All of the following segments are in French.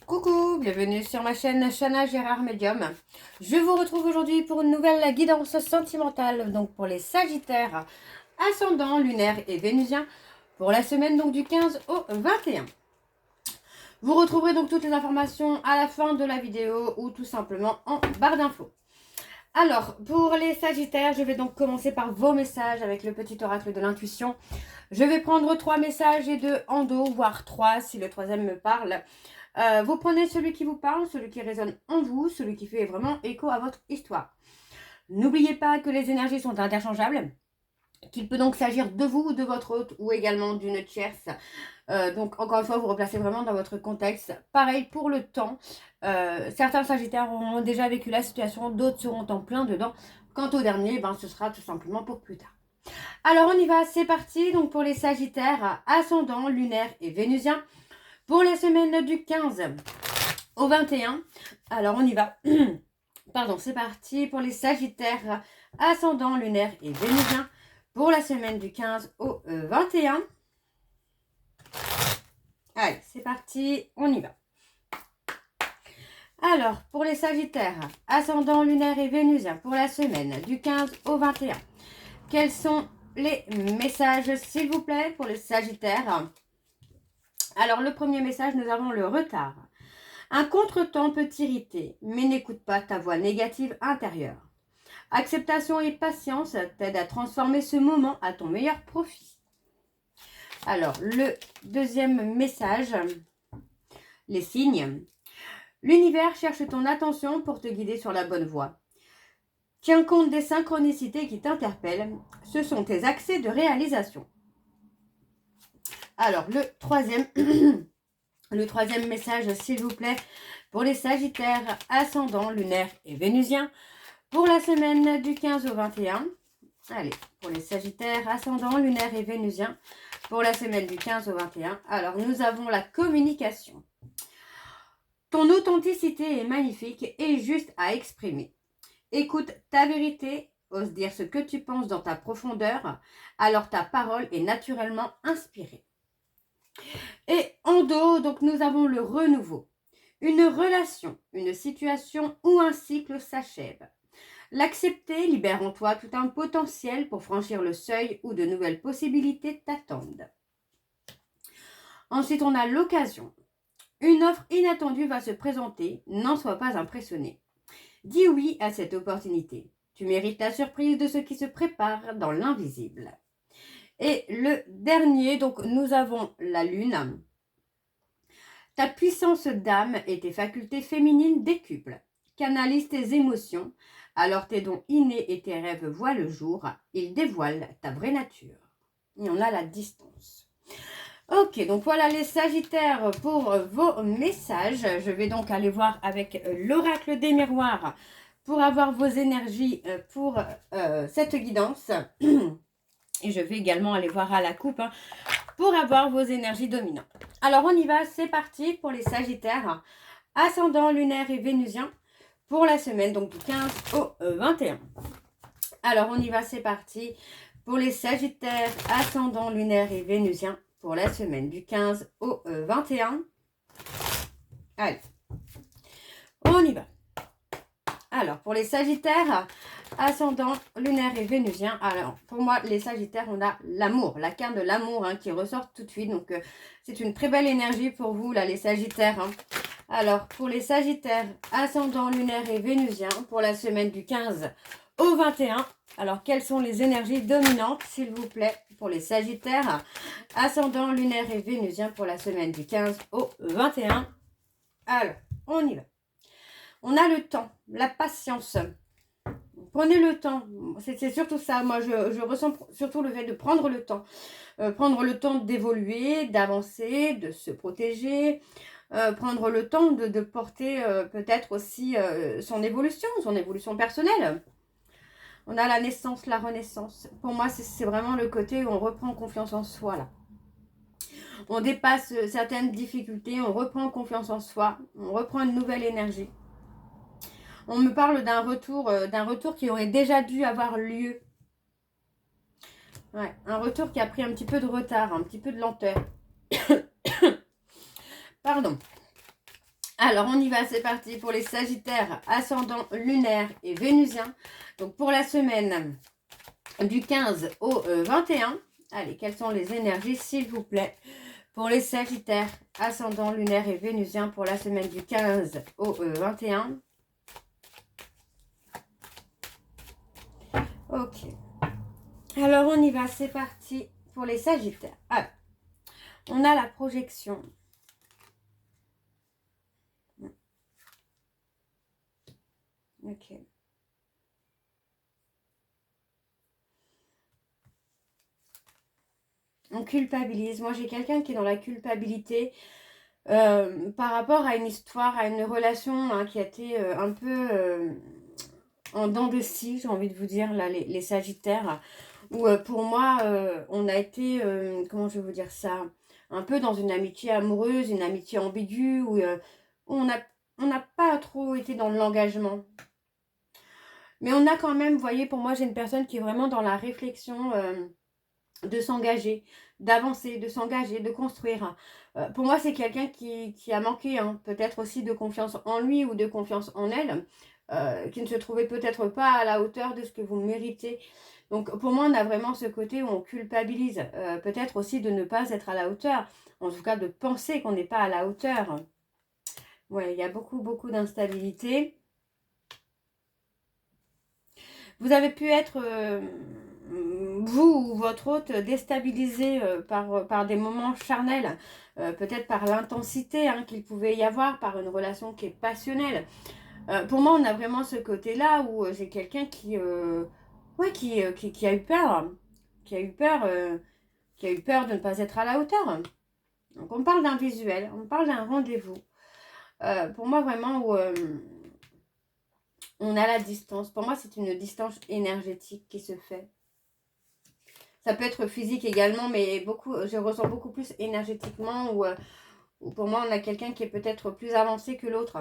Coucou, bienvenue sur ma chaîne Chana Gérard Medium. Je vous retrouve aujourd'hui pour une nouvelle guidance sentimentale, donc pour les Sagittaires, ascendant, lunaire et vénusien, pour la semaine donc du 15 au 21. Vous retrouverez donc toutes les informations à la fin de la vidéo ou tout simplement en barre d'infos. Alors, pour les Sagittaires, je vais donc commencer par vos messages avec le petit oracle de l'intuition. Je vais prendre 3 messages et 2 en dos, voire 3 si le troisième me parle. Vous prenez celui qui vous parle, celui qui résonne en vous, celui qui fait vraiment écho à votre histoire. N'oubliez pas que les énergies sont interchangeables, qu'il peut donc s'agir de vous ou de votre hôte ou également d'une tierce. Donc encore une fois, vous replacez vraiment dans votre contexte. Pareil pour le temps. Certains Sagittaires auront déjà vécu la situation, d'autres seront en plein dedans. Quant au dernier, ce sera tout simplement pour plus tard. Alors on y va, c'est parti. Donc pour les Sagittaires, ascendant, lunaire et vénusien, pour la semaine du 15 au 21. Alors on y va. Pardon, c'est parti pour les Sagittaires, ascendant, lunaire et vénusien, pour la semaine du 15 au 21. Allez, c'est parti, on y va. Alors, pour les Sagittaires, ascendant, lunaire et vénusien, pour la semaine du 15 au 21, quels sont les messages, s'il vous plaît, pour les Sagittaires? Alors, le premier message, nous avons le retard. Un contretemps peut t'irriter, mais n'écoute pas ta voix négative intérieure. Acceptation et patience t'aident à transformer ce moment à ton meilleur profit. Alors, le deuxième message, les signes. L'univers cherche ton attention pour te guider sur la bonne voie. Tiens compte des synchronicités qui t'interpellent. Ce sont tes accès de réalisation. Alors, le troisième message, s'il vous plaît, pour les Sagittaires, ascendant, lunaire et vénusien, pour la semaine du 15 au 21. Allez, pour les Sagittaires, ascendant, lunaire et vénusien, pour la semaine du 15 au 21. Alors, nous avons la communication. Ton authenticité est magnifique et juste à exprimer. Écoute ta vérité, ose dire ce que tu penses dans ta profondeur, alors ta parole est naturellement inspirée. Et en dos, donc nous avons le renouveau. Une relation, une situation ou un cycle s'achève. L'accepter libère en toi tout un potentiel pour franchir le seuil où de nouvelles possibilités t'attendent. Ensuite, on a l'occasion. Une offre inattendue va se présenter, n'en sois pas impressionné. Dis oui à cette opportunité. Tu mérites la surprise de ce qui se prépare dans l'invisible. Et le dernier, donc nous avons la lune. Ta puissance d'âme et tes facultés féminines décuplent. Canalise tes émotions, alors tes dons innés et tes rêves voient le jour. Ils dévoilent ta vraie nature. Et on a la distance. Ok, donc voilà les Sagittaires pour vos messages. Je vais donc aller voir avec l'oracle des miroirs pour avoir vos énergies pour cette guidance. Et je vais également aller voir à la coupe pour avoir vos énergies dominantes. Alors on y va, c'est parti pour les Sagittaires, ascendant, lunaire et vénusien, pour la semaine donc du 15 au 21. Alors on y va, c'est parti pour les Sagittaires, ascendant, lunaire et vénusien, pour la semaine du 15 au 21. Allez, on y va. Alors, pour les Sagittaires, ascendant, lunaire et vénusien. Alors, pour moi, les Sagittaires, on a l'amour, la carte de l'amour qui ressort tout de suite. Donc, c'est une très belle énergie pour vous, là, les Sagittaires. Alors, pour les Sagittaires, ascendant, lunaire et vénusien, pour la semaine du 15 au 21. Alors, quelles sont les énergies dominantes, s'il vous plaît, pour les Sagittaires, ascendant, lunaire et vénusien, pour la semaine du 15 au 21. Alors, on y va. On a le temps, la patience. Prenez le temps. C'est surtout ça. Moi, je ressens surtout le fait de prendre le temps. Prendre le temps d'évoluer, d'avancer, de se protéger. Prendre le temps de porter peut-être aussi son évolution personnelle. On a la naissance, la renaissance. Pour moi, c'est vraiment le côté où on reprend confiance en soi, là. On dépasse certaines difficultés, on reprend confiance en soi, on reprend une nouvelle énergie. On me parle d'un retour qui aurait déjà dû avoir lieu. Ouais, un retour qui a pris un petit peu de retard, un petit peu de lenteur. Pardon. Alors, on y va, c'est parti pour les Sagittaires, ascendant lunaire et vénusien. Donc, pour la semaine du 15 au 21. Allez, quelles sont les énergies, s'il vous plaît, pour les Sagittaires, ascendant lunaire et vénusien pour la semaine du 15 au 21. Ok. Alors, on y va, c'est parti pour les Sagittaires. Alors, on a la projection. Ok. On culpabilise. Moi, j'ai quelqu'un qui est dans la culpabilité par rapport à une histoire, à une relation hein, qui a été un peu en dents de scie, j'ai envie de vous dire, là, les Sagittaires. Où pour moi, on a été, comment je vais vous dire ça, un peu dans une amitié amoureuse, une amitié ambiguë, où on n'a pas trop été dans l'engagement. Mais on a quand même, vous voyez, pour moi, j'ai une personne qui est vraiment dans la réflexion de s'engager, d'avancer, de s'engager, de construire. Pour moi, c'est quelqu'un qui a manqué hein, peut-être aussi de confiance en lui ou de confiance en elle, qui ne se trouvait peut-être pas à la hauteur de ce que vous méritez. Donc pour moi, on a vraiment ce côté où on culpabilise, peut-être aussi de ne pas être à la hauteur, en tout cas de penser qu'on n'est pas à la hauteur. Ouais, il y a beaucoup d'instabilité. Vous avez pu être, vous ou votre hôte, déstabilisé par des moments charnels, peut-être par l'intensité hein, qu'il pouvait y avoir, par une relation qui est passionnelle. Pour moi, on a vraiment ce côté-là où j'ai quelqu'un ouais, qui a eu peur, qui a eu peur, qui a eu peur de ne pas être à la hauteur. Donc, on parle d'un visuel, on parle d'un rendez-vous. Pour moi, vraiment, où on a la distance. Pour moi, c'est une distance énergétique qui se fait. Ça peut être physique également, mais je ressens beaucoup plus énergétiquement où pour moi, on a quelqu'un qui est peut-être plus avancé que l'autre.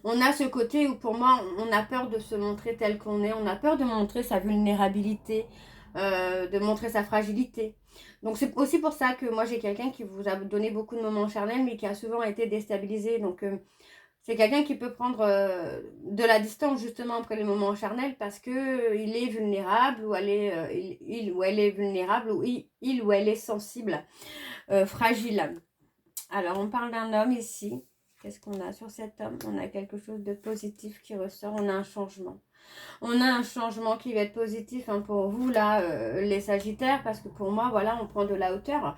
On a ce côté où pour moi, on a peur de se montrer tel qu'on est. On a peur de montrer sa vulnérabilité, de montrer sa fragilité. Donc, c'est aussi pour ça que moi, j'ai quelqu'un qui vous a donné beaucoup de moments charnels, mais qui a souvent été déstabilisé. Donc, c'est quelqu'un qui peut prendre de la distance justement après les moments charnels parce que il est vulnérable ou elle est, il ou elle est vulnérable ou il ou elle est sensible, fragile. Alors, on parle d'un homme ici. Qu'est-ce qu'on a sur cet homme? On a quelque chose de positif qui ressort. On a un changement. On a un changement qui va être positif hein, pour vous, là, les Sagittaires, parce que pour moi, voilà, on prend de la hauteur.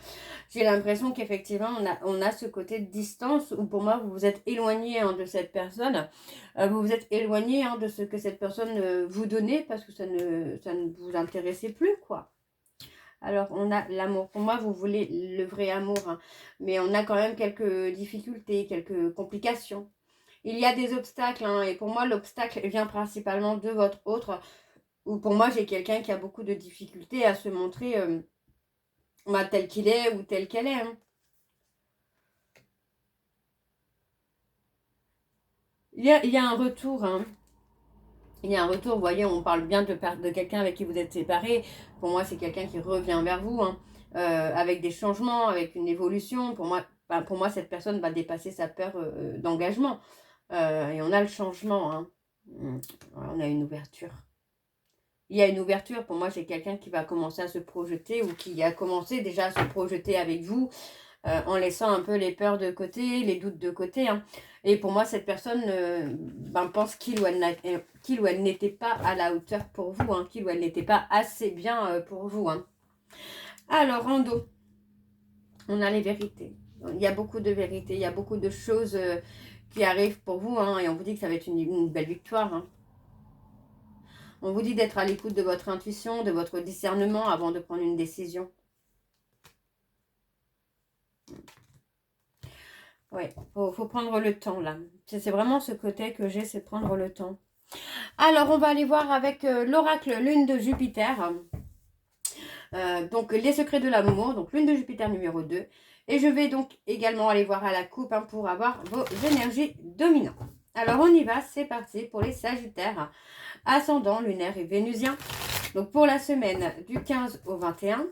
J'ai l'impression qu'effectivement, on a ce côté de distance où pour moi, vous vous êtes éloigné hein, de cette personne. Vous vous êtes éloigné hein, de ce que cette personne vous donnait parce que ça ne vous intéressait plus, quoi. Alors, on a l'amour. Pour moi, vous voulez le vrai amour, hein, mais on a quand même quelques difficultés, quelques complications. Il y a des obstacles, hein, et pour moi, l'obstacle vient principalement de votre autre. Ou pour moi, j'ai quelqu'un qui a beaucoup de difficultés à se montrer tel qu'il est ou telle qu'elle est. Hein. Il y a un retour, hein. Il y a un retour, vous voyez, on parle bien de quelqu'un avec qui vous êtes séparés. Pour moi, c'est quelqu'un qui revient vers vous, hein, avec des changements, avec une évolution. Pour moi, cette personne va dépasser sa peur d'engagement. Et on a le changement, hein. On a une ouverture. Il y a une ouverture. Pour moi, j'ai quelqu'un qui va commencer à se projeter ou qui a commencé déjà à se projeter avec vous en laissant un peu les peurs de côté, les doutes de côté. Hein. Et pour moi, cette personne pense qu'il ou elle n'était pas à la hauteur pour vous, hein, qu'il ou elle n'était pas assez bien pour vous. Hein. Alors, en dos, on a les vérités. Il y a beaucoup de vérités, il y a beaucoup de choses qui arrivent pour vous, hein, et on vous dit que ça va être une belle victoire. Hein. On vous dit d'être à l'écoute de votre intuition, de votre discernement avant de prendre une décision. Oui, faut prendre le temps là. C'est vraiment ce côté que j'ai, c'est prendre le temps. Alors, on va aller voir avec l'oracle Lune de Jupiter. Donc, les secrets de l'amour. Donc, Lune de Jupiter numéro 2. Et je vais donc également aller voir à la coupe hein, pour avoir vos énergies dominantes. Alors, on y va. C'est parti pour les Sagittaires. Ascendant, lunaire et vénusien. Donc, pour la semaine du 15 au 21.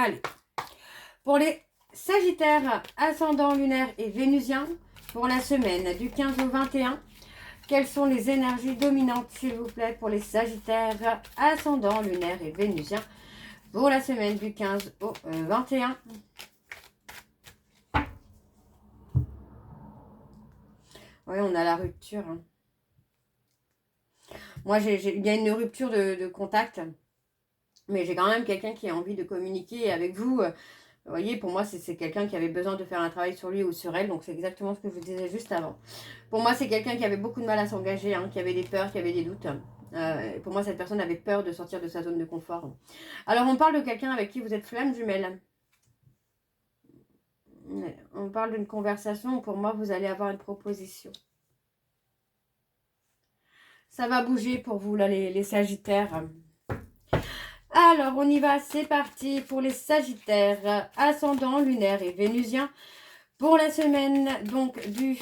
Allez. Pour les Sagittaires, ascendant lunaire et vénusien, pour la semaine du 15 au 21, quelles sont les énergies dominantes, s'il vous plaît, pour les Sagittaires, ascendant lunaire et vénusien, pour la semaine du 15 au 21? Oui, on a la rupture. Hein. Moi, il y a une rupture de contact, mais j'ai quand même quelqu'un qui a envie de communiquer avec vous. Vous voyez, pour moi, c'est quelqu'un qui avait besoin de faire un travail sur lui ou sur elle, donc c'est exactement ce que je vous disais juste avant. Pour moi, c'est quelqu'un qui avait beaucoup de mal à s'engager, hein, qui avait des peurs, qui avait des doutes. Pour moi, cette personne avait peur de sortir de sa zone de confort. Alors, on parle de quelqu'un avec qui vous êtes flamme jumelle. On parle d'une conversation où pour moi, vous allez avoir une proposition. Ça va bouger pour vous, là, les Sagittaires. Alors, on y va, c'est parti pour les Sagittaires, ascendant, lunaire et vénusien. Pour la semaine, donc, du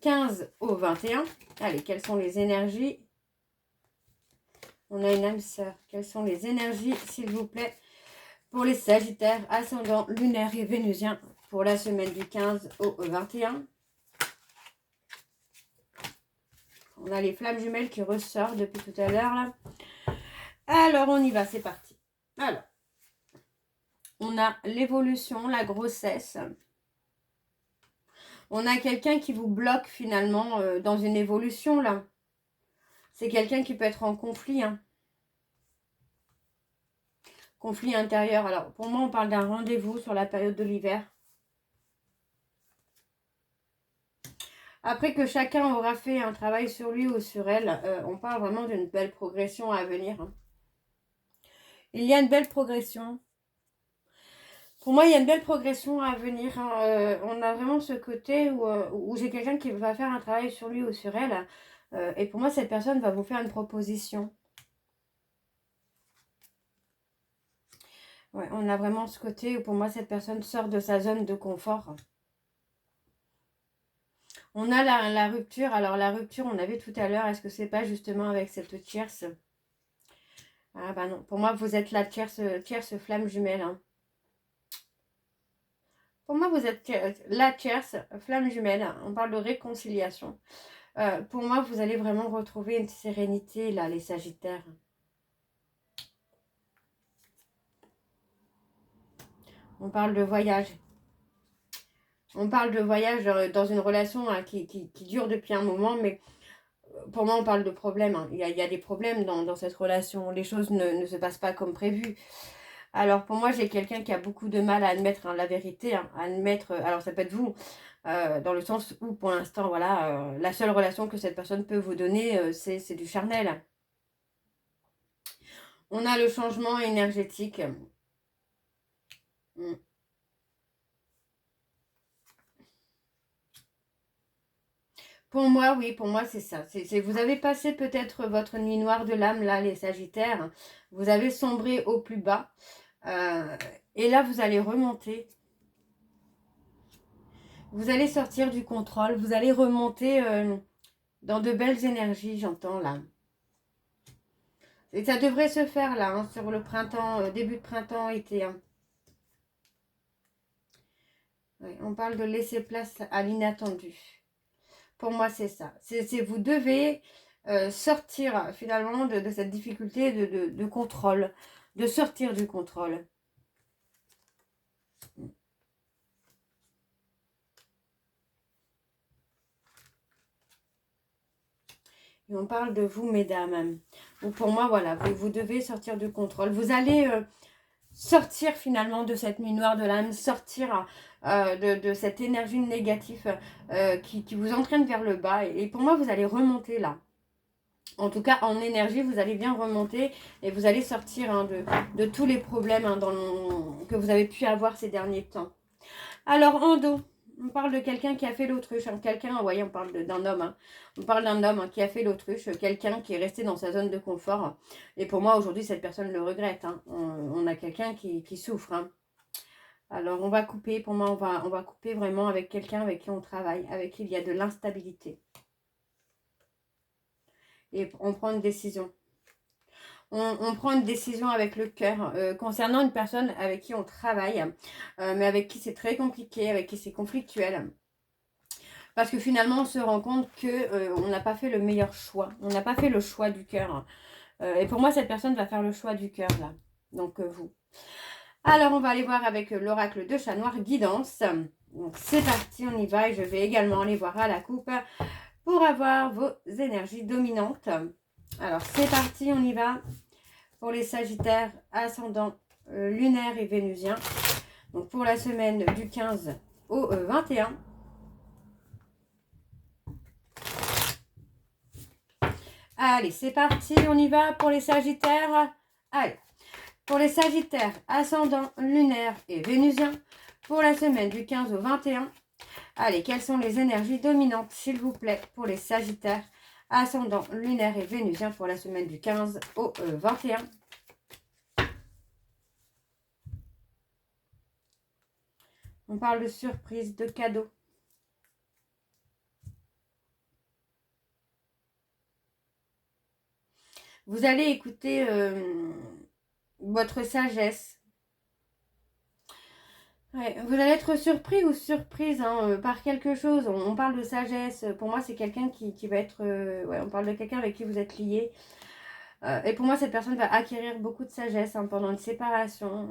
15 au 21. Allez, quelles sont les énergies? On a une âme sœur. Quelles sont les énergies, s'il vous plaît, pour les Sagittaires, ascendant, lunaire et vénusien, pour la semaine du 15 au 21? On a les flammes jumelles qui ressortent depuis tout à l'heure, là. Alors, on y va, c'est parti. Alors, on a l'évolution, la grossesse. On a quelqu'un qui vous bloque, finalement, dans une évolution, là. C'est quelqu'un qui peut être en conflit, hein. Conflit intérieur. Alors, pour moi, on parle d'un rendez-vous sur la période de l'hiver. Après que chacun aura fait un travail sur lui ou sur elle, on parle vraiment d'une belle progression à venir. Hein. Il y a une belle progression. Pour moi, il y a une belle progression à venir. Hein. On a vraiment ce côté où j'ai quelqu'un qui va faire un travail sur lui ou sur elle. Et pour moi, cette personne va vous faire une proposition. Ouais, on a vraiment ce côté où pour moi, cette personne sort de sa zone de confort. On a la rupture. Alors, la rupture, on avait tout à l'heure. Est-ce que c'est pas justement avec cette tierce? Ah bah non. Pour moi, vous êtes la tierce flamme jumelle. Hein. Pour moi, vous êtes la tierce flamme jumelle. On parle de réconciliation. Pour moi, vous allez vraiment retrouver une sérénité, là, les Sagittaires. On parle de voyage. On parle de voyage dans une relation hein, qui dure depuis un moment, mais pour moi, on parle de problèmes. Hein. Il y a des problèmes dans cette relation. Les choses ne se passent pas comme prévu. Alors, pour moi, j'ai quelqu'un qui a beaucoup de mal à admettre hein, la vérité, hein, à admettre... alors, ça peut être vous, dans le sens où, pour l'instant, voilà, la seule relation que cette personne peut vous donner, c'est du charnel. On a le changement énergétique. Pour moi, oui, pour moi, c'est ça. Vous avez passé peut-être votre nuit noire de l'âme, là, les Sagittaires. Vous avez sombré au plus bas. Et là, vous allez remonter. Vous allez sortir du contrôle. Vous allez remonter dans de belles énergies, j'entends, là. Et ça devrait se faire, là, hein, sur le printemps, début de printemps, été. Hein. Ouais, on parle de laisser place à l'inattendu. Pour moi, c'est ça. Vous devez sortir finalement de cette difficulté de contrôle, de sortir du contrôle. Et on parle de vous, mesdames. Donc pour moi, voilà, vous devez sortir du contrôle. Vous allez sortir finalement de cette nuit noire de l'âme, sortir de cette énergie négative qui vous entraîne vers le bas. Et pour moi, vous allez remonter là. En tout cas, en énergie, vous allez bien remonter et vous allez sortir hein, de tous les problèmes hein, que vous avez pu avoir ces derniers temps. Alors, en dos, on parle de quelqu'un qui a fait l'autruche. Hein. Quelqu'un, vous voyez, on parle d'un homme. Hein. On parle d'un homme hein, qui a fait l'autruche. Quelqu'un qui est resté dans sa zone de confort. Et pour moi, aujourd'hui, cette personne le regrette. Hein. On a quelqu'un qui souffre. Hein. Alors, on va couper. Pour moi, on va couper vraiment avec quelqu'un avec qui on travaille, avec qui il y a de l'instabilité. Et on prend une décision. On prend une décision avec le cœur concernant une personne avec qui on travaille, mais avec qui c'est très compliqué, avec qui c'est conflictuel. Parce que finalement, on se rend compte que on n'a pas fait le meilleur choix. On n'a pas fait le choix du cœur. Et pour moi, cette personne va faire le choix du cœur, là. Donc, vous. Alors, on va aller voir avec l'oracle de chat noir, guidance. Donc, c'est parti, on y va. Et je vais également aller voir à la coupe pour avoir vos énergies dominantes. Alors, c'est parti, on y va. Pour les sagittaires, ascendant lunaire et vénusien. Donc, pour la semaine du 15 au 21. Allez, c'est parti, on y va pour les sagittaires. Allez, pour les sagittaires, ascendant lunaire et vénusien. Pour la semaine du 15 au 21. Allez, quelles sont les énergies dominantes, s'il vous plaît, pour les sagittaires, ascendant lunaire et vénusien pour la semaine du 15 au 21. On parle de surprise, de cadeau. Vous allez écouter votre sagesse. Ouais, vous allez être surpris ou surprise par quelque chose. On parle de sagesse. Pour moi, c'est quelqu'un qui va être... ouais, on parle de quelqu'un avec qui vous êtes lié. Et pour moi, cette personne va acquérir beaucoup de sagesse pendant une séparation.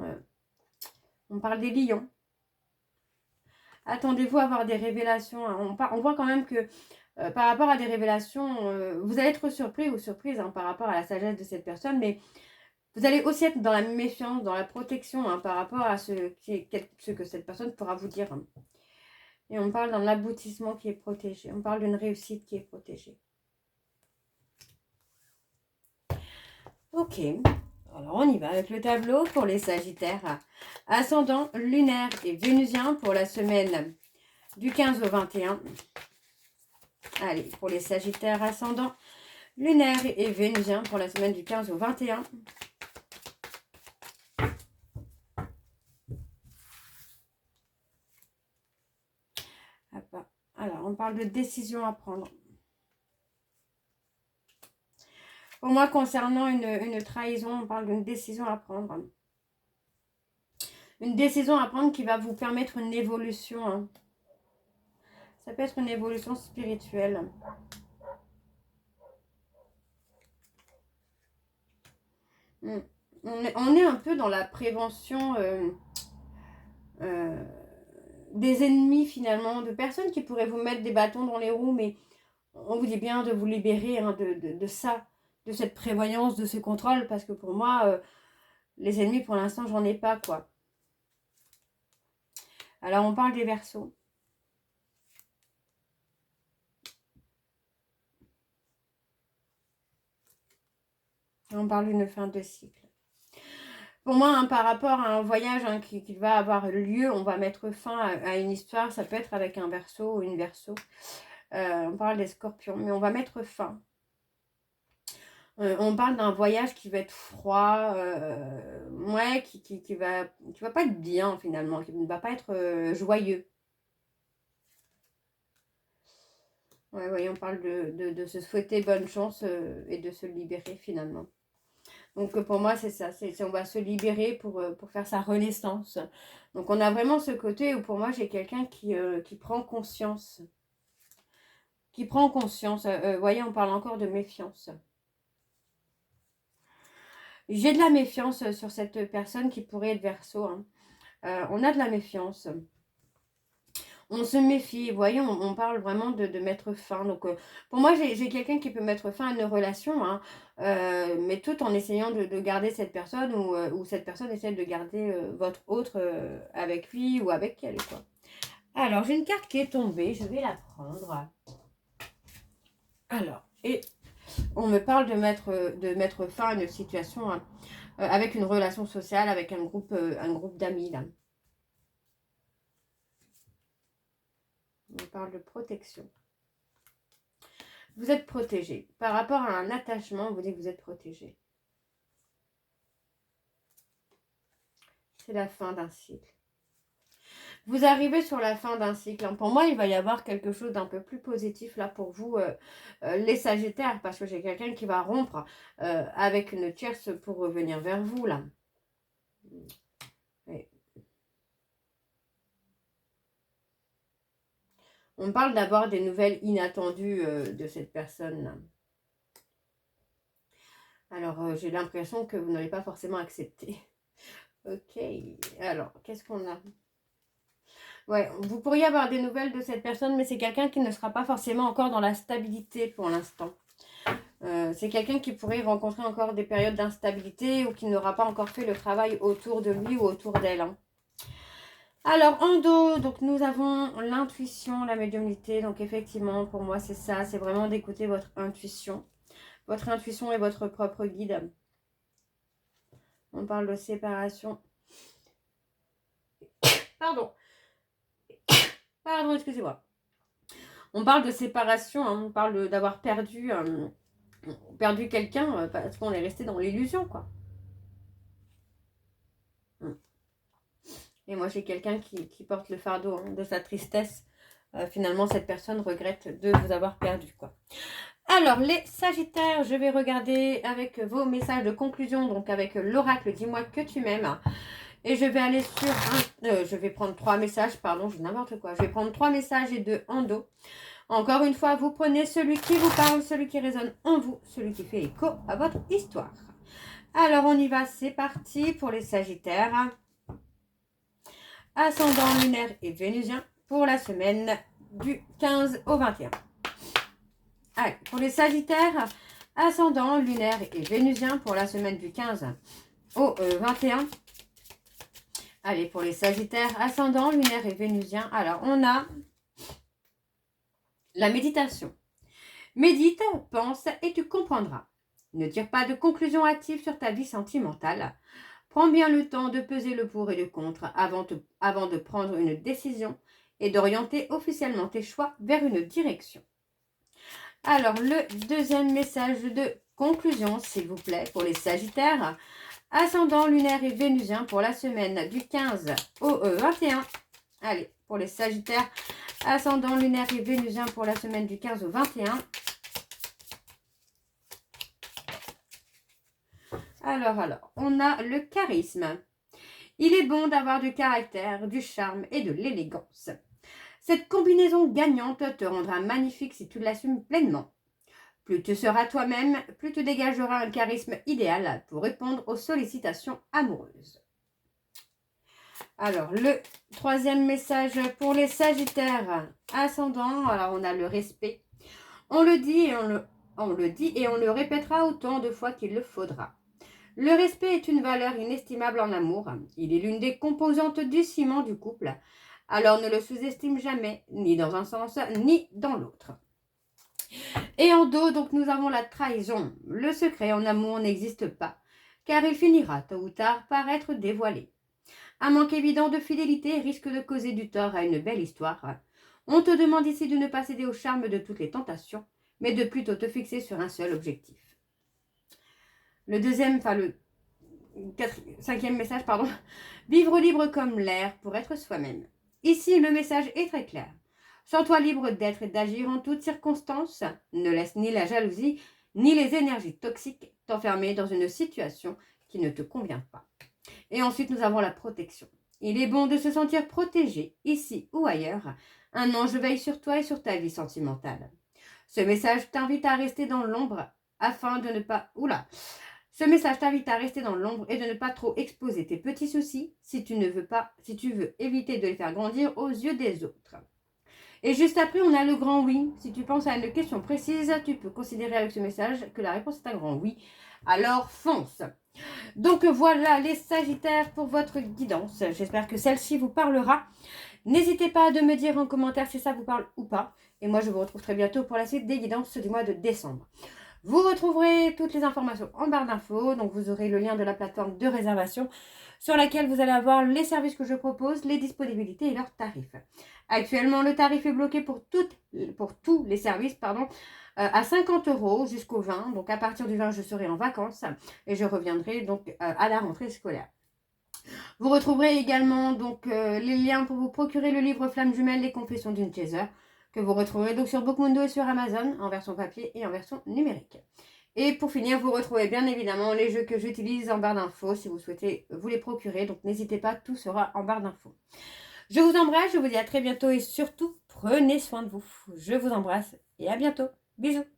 On parle des lions. Attendez-vous à avoir des révélations. On voit quand même que par rapport à des révélations, vous allez être surpris ou surprise par rapport à la sagesse de cette personne, mais vous allez aussi être dans la méfiance, dans la protection par rapport à ce que cette personne pourra vous dire. Et on parle d'un aboutissement qui est protégé. On parle d'une réussite qui est protégée. Ok. Alors on y va avec le tableau pour les sagittaires. Ascendant lunaire et vénusien pour la semaine du 15 au 21. Allez, pour les sagittaires ascendant lunaire et vénusien pour la semaine du 15 au 21. Alors, on parle de décision à prendre. Pour moi, concernant une trahison, on parle d'une décision à prendre. Une décision à prendre qui va vous permettre une évolution. Ça peut être une évolution spirituelle. On est un peu dans la prévention des ennemis finalement, de personnes qui pourraient vous mettre des bâtons dans les roues, mais on vous dit bien de vous libérer de ça, de cette prévoyance, de ce contrôle, parce que pour moi, les ennemis pour l'instant, j'en ai pas quoi. Alors on parle des Verseaux. On parle d'une fin de cycle. Pour moi, par rapport à un voyage qui va avoir lieu, on va mettre fin à une histoire. Ça peut être avec un Verseau ou une Verseau. On parle des Scorpions, mais on va mettre fin. On parle d'un voyage qui va être froid, ouais, qui va pas être bien finalement, qui ne va pas être joyeux. Ouais, ouais, on parle de se souhaiter bonne chance et de se libérer finalement. Donc pour moi, c'est ça, on va se libérer pour faire sa renaissance. Donc on a vraiment ce côté où pour moi, j'ai quelqu'un qui prend conscience. Qui prend conscience. Vous voyez, on parle encore de méfiance. J'ai de la méfiance sur cette personne qui pourrait être Verseau. On a de la méfiance. On se méfie, voyez, on parle vraiment de mettre fin. Donc, pour moi, j'ai quelqu'un qui peut mettre fin à une relation, mais tout en essayant de garder cette personne ou cette personne essaie de garder votre autre avec lui ou avec elle. Quoi. Alors, j'ai une carte qui est tombée, je vais la prendre. Alors, et on me parle de mettre fin à une situation avec une relation sociale, avec un groupe d'amis, là. On parle de protection. Vous êtes protégé. Par rapport à un attachement, on vous dit que vous êtes protégé. C'est la fin d'un cycle. Vous arrivez sur la fin d'un cycle. Hein. Pour moi, il va y avoir quelque chose d'un peu plus positif là pour vous, les Sagittaires, parce que j'ai quelqu'un qui va rompre avec une tierce pour revenir vers vous là. Ouais. On parle d'avoir des nouvelles inattendues de cette personne là. Alors, j'ai l'impression que vous n'allez pas forcément accepter. Ok, alors, qu'est-ce qu'on a? Ouais, vous pourriez avoir des nouvelles de cette personne, mais c'est quelqu'un qui ne sera pas forcément encore dans la stabilité pour l'instant. C'est quelqu'un qui pourrait rencontrer encore des périodes d'instabilité ou qui n'aura pas encore fait le travail autour de lui ou autour d'elle. Hein. Alors, en dos, donc nous avons l'intuition, la médiumnité. Donc, effectivement, pour moi, c'est ça. C'est vraiment d'écouter votre intuition. Votre intuition est votre propre guide. On parle de séparation. Pardon. Pardon, excusez-moi. On parle de séparation, hein, on parle d'avoir perdu quelqu'un parce qu'on est resté dans l'illusion, quoi. Et moi, j'ai quelqu'un qui porte le fardeau hein, de sa tristesse. Finalement, cette personne regrette de vous avoir perdu, quoi. Alors, les Sagittaires, je vais regarder avec vos messages de conclusion, donc avec l'oracle, dis-moi que tu m'aimes. Et je vais aller sur je vais prendre 3 messages, pardon, je n'importe quoi. Je vais prendre 3 messages et 2 en dos. Encore une fois, vous prenez celui qui vous parle, celui qui résonne en vous, celui qui fait écho à votre histoire. Alors, on y va, c'est parti pour les Sagittaires. Ascendant lunaire et vénusien pour la semaine du 15 au 21. Allez, pour les Sagittaires, ascendant lunaire et vénusien pour la semaine du 15 au 21. Allez, pour les Sagittaires, ascendant lunaire et vénusien. Alors, on a la méditation. Médite, pense et tu comprendras. Ne tire pas de conclusion hâtive sur ta vie sentimentale. Prends bien le temps de peser le pour et le contre avant de prendre une décision et d'orienter officiellement tes choix vers une direction. Alors, le deuxième message de conclusion, s'il vous plaît, pour les Sagittaires. Ascendant lunaire et vénusien pour la semaine du 15 au 21. Allez, pour les Sagittaires, ascendant lunaire et vénusien pour la semaine du 15 au 21. Alors, on a le charisme. Il est bon d'avoir du caractère, du charme et de l'élégance. Cette combinaison gagnante te rendra magnifique si tu l'assumes pleinement. Plus tu seras toi-même, plus tu dégageras un charisme idéal pour répondre aux sollicitations amoureuses. Alors, le troisième message pour les Sagittaires ascendants. Alors, on a le respect. On le dit et on le répétera autant de fois qu'il le faudra. Le respect est une valeur inestimable en amour. Il est l'une des composantes du ciment du couple. Alors ne le sous-estime jamais, ni dans un sens, ni dans l'autre. Et en dos, donc, nous avons la trahison. Le secret en amour n'existe pas, car il finira tôt ou tard par être dévoilé. Un manque évident de fidélité risque de causer du tort à une belle histoire. On te demande ici de ne pas céder au charme de toutes les tentations, mais de plutôt te fixer sur un seul objectif. Le cinquième message, pardon. Vivre libre comme l'air pour être soi-même. Ici, le message est très clair. Sens-toi libre d'être et d'agir en toutes circonstances. Ne laisse ni la jalousie, ni les énergies toxiques t'enfermer dans une situation qui ne te convient pas. Et ensuite, nous avons la protection. Il est bon de se sentir protégé, ici ou ailleurs. Un ange veille sur toi et sur ta vie sentimentale. Ce message t'invite à rester dans l'ombre afin de ne pas... Ce message t'invite à rester dans l'ombre et de ne pas trop exposer tes petits soucis si tu veux éviter de les faire grandir aux yeux des autres. Et juste après, on a le grand oui. Si tu penses à une question précise, tu peux considérer avec ce message que la réponse est un grand oui. Alors fonce. Donc voilà les Sagittaires pour votre guidance. J'espère que celle-ci vous parlera. N'hésitez pas à me dire en commentaire si ça vous parle ou pas. Et moi, je vous retrouve très bientôt pour la suite des guidances du mois de décembre. Vous retrouverez toutes les informations en barre d'infos. Donc, vous aurez le lien de la plateforme de réservation sur laquelle vous allez avoir les services que je propose, les disponibilités et leurs tarifs. Actuellement, le tarif est bloqué pour tous les services, à 50 € jusqu'au 20. Donc, à partir du 20, je serai en vacances et je reviendrai donc à la rentrée scolaire. Vous retrouverez également donc les liens pour vous procurer le livre Flamme jumelle, les confessions d'une chaser, que vous retrouverez donc sur Bookmundo et sur Amazon, en version papier et en version numérique. Et pour finir, vous retrouvez bien évidemment les jeux que j'utilise en barre d'infos si vous souhaitez vous les procurer. Donc n'hésitez pas, tout sera en barre d'infos. Je vous embrasse, je vous dis à très bientôt et surtout, prenez soin de vous. Je vous embrasse et à bientôt. Bisous.